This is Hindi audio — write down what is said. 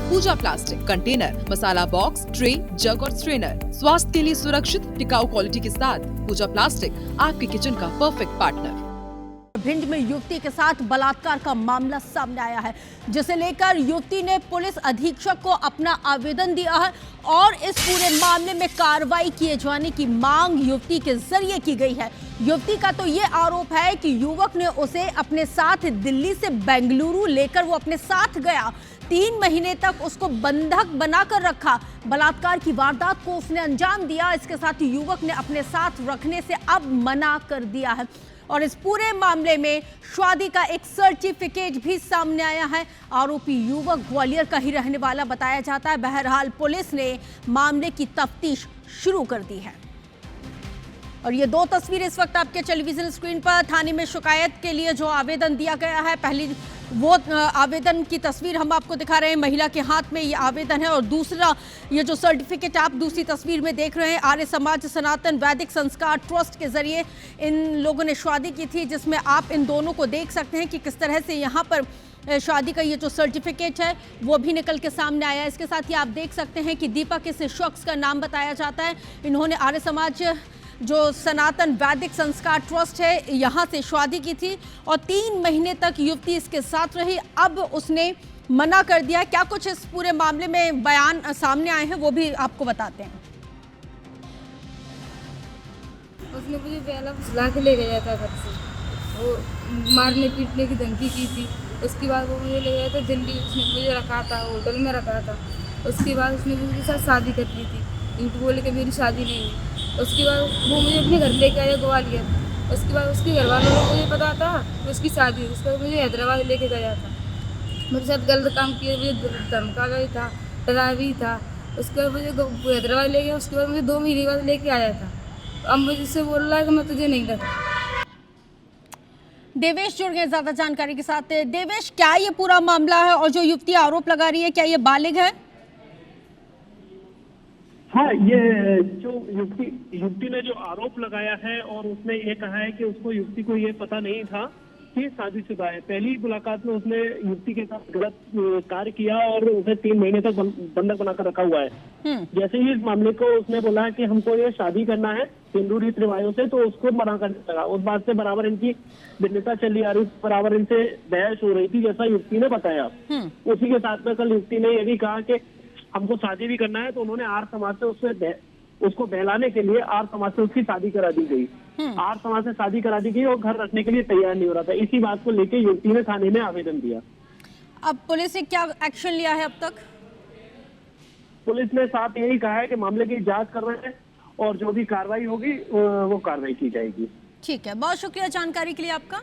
पूजा प्लास्टिक कंटेनर, मसाला बॉक्स, ट्रे, जग और स्ट्रेनर। स्वास्थ्य के लिए सुरक्षित टिकाऊ क्वालिटी के साथ पूजा प्लास्टिक आपके किचन का परफेक्ट पार्टनर। भिंड में युवती के साथ बलात्कार का मामला सामने आया है, जिसे लेकर युवती ने पुलिस अधीक्षक को अपना आवेदन दिया है और इस पूरे मामले में कार्रवाई किए जाने की मांग युवती के जरिए की गई है। युवती का तो ये आरोप है कि युवक ने उसे अपने साथ दिल्ली से बेंगलुरु लेकर वो अपने साथ गया, 3 महीने तक उसको बंधक बनाकर रखा, बलात्कार की वारदात को उसने अंजाम दिया। इसके साथ ही युवक ने अपने साथ रखने से अब मना कर दिया है और इस पूरे मामले में शादी का एक सर्टिफिकेट भी सामने आया है। आरोपी युवक ग्वालियर का ही रहने वाला बताया जाता है। बहरहाल पुलिस ने मामले की तफ्तीश शुरू कर दी है और ये 2 तस्वीरें इस वक्त आपके टेलीविजन स्क्रीन पर थाने में शिकायत के लिए जो आवेदन दिया गया है, पहली वो आवेदन की तस्वीर हम आपको दिखा रहे हैं। महिला के हाथ में ये आवेदन है और दूसरा ये जो सर्टिफिकेट आप दूसरी तस्वीर में देख रहे हैं, आर्य समाज सनातन वैदिक संस्कार ट्रस्ट के जरिए इन लोगों ने शादी की थी, जिसमें आप इन दोनों को देख सकते हैं कि किस तरह से यहाँ पर शादी का ये जो सर्टिफिकेट है वो भी निकल के सामने आया है। इसके साथ ही आप देख सकते हैं कि दीपक इस शख्स का नाम बताया जाता है। इन्होंने आर्य समाज जो सनातन वैदिक संस्कार ट्रस्ट है यहाँ से शादी की थी और 3 महीने तक युवती इसके साथ रही। अब उसने मना कर दिया। क्या कुछ इस पूरे मामले में बयान सामने आए हैं वो भी आपको बताते हैं। उसने मुझे पहला फुसला के ले गया था घर से, वो मारने पीटने की धमकी की थी। उसके बाद वो मुझे ले गया था दिल्ली, उसने मुझे रखा था, होटल में रखा था। उसके बाद उसने मुझे साथ शादी कर ली थी, इनको बोले कि मेरी शादी नहीं हुई। उसके बाद वो मुझे अपने घर लेके आया ग्वालियर। उसके बाद उसके घर वालों को मुझे पता था कि उसकी शादी है। उसके बाद मुझे हैदराबाद लेके गया था, मेरे साथ गलत काम किए, मुझे धमका भी था, डरा भी था। उसके बाद मुझे हैदराबाद ले गया। उसके बाद मुझे 2 महीने बाद लेके आया था। अब मुझसे बोल रहा है कि मैं तुझे नहीं रखा। देवेश जुड़ गए ज्यादा जानकारी के साथ। देवेश, क्या ये पूरा मामला है और जो युवती आरोप लगा रही है क्या ये बालिग है? हाँ, ये जो युवती ने जो आरोप लगाया है और उसने ये कहा है कि उसको युवती को ये पता नहीं था कि शादीशुदा है। पहली मुलाकात में उसने युवती के साथ गलत कार्य किया और उसे 3 महीने तक बंधक बनाकर रखा हुआ है। जैसे ही इस मामले को उसने बोला कि हमको ये शादी करना है हिंदू रीति रिवाजों से, तो उसको मना करने लगा। उस बात से बराबर इनकी भिन्नता चली आ रही, बराबर इनसे बहस हो रही थी, जैसा युवती ने बताया। उसी के साथ में कल युवती ने ये भी कहा कि हमको शादी भी करना है, तो उन्होंने आर्य समाज से उसको बहलाने के लिए आर्य समाज से उसकी शादी करा दी गई। आर्य समाज से शादी करा दी गई और घर रखने के लिए तैयार नहीं हो रहा था। इसी बात को लेकर युवती ने थाने में आवेदन दिया। अब पुलिस ने क्या एक्शन लिया है अब तक? पुलिस ने साथ यही कहा है कि मामले की जांच कर रहे हैं और जो भी कार्रवाई होगी वो कार्रवाई की जाएगी। ठीक है, बहुत शुक्रिया जानकारी के लिए आपका।